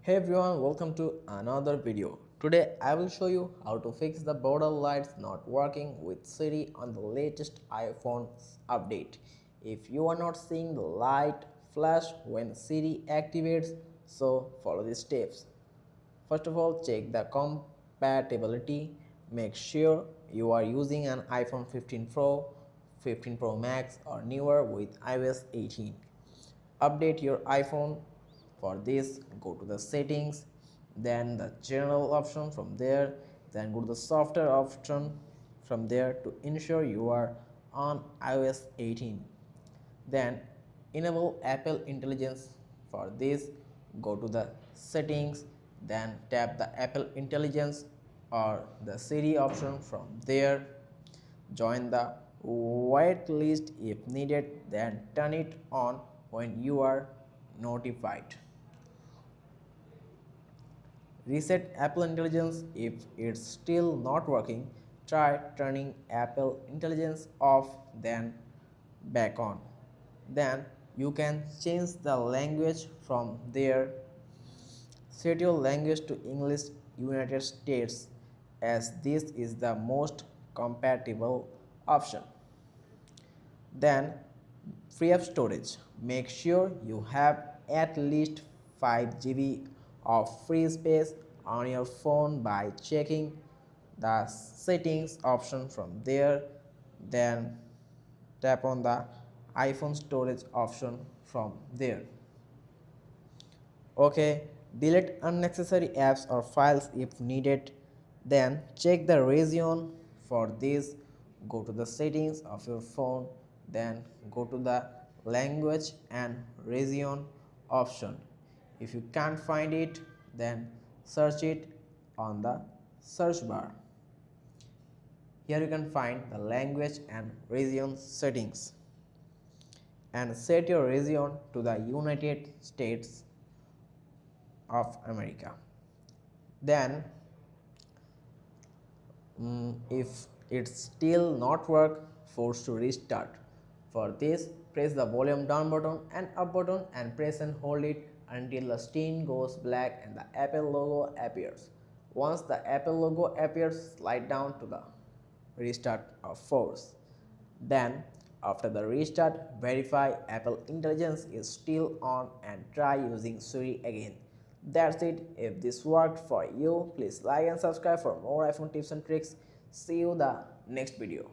Hey everyone, welcome to another video. Today I will show you how to fix the border lights not working with Siri on the latest iPhone update. If you are not seeing the light flash when Siri activates, so follow these steps. First of all, check the compatibility. Make sure you are using an iPhone 15 Pro, 15 Pro Max or newer with iOS 18. Update your iPhone. For this, go to the settings, then the general option. From there, then go to the software option. From there, to ensure you are on iOS 18, then enable Apple Intelligence. For this, go to the settings, then tap the Apple Intelligence or the Siri option. From there, join the wait list if needed, then turn it on when you are notified. Reset Apple Intelligence. If it's still not working, try turning Apple Intelligence off, then back on. Then you can change the language from there. Set your language to English United States, as this is the most compatible option. Then free up storage. Make sure you have at least 5 GB of free space on your phone by checking the settings option. From there, then tap on the iPhone storage option. From there, okay, delete unnecessary apps or files if needed, then check the region. For this, go to the settings of your phone, then go to the language and region option. If you can't find it, then search it on the search bar. Here you can find the language and region settings, and set your region to the United States of America. Then if it's still not work, force to restart. For this, press the volume down button and up button and press and hold it until the screen goes black and the Apple logo appears. Once the Apple logo appears, slide down to the restart of force. Then after the restart, verify Apple Intelligence is still on and try using Siri again. That's it. If this worked for you, please like and subscribe for more iPhone tips and tricks. See you the next video.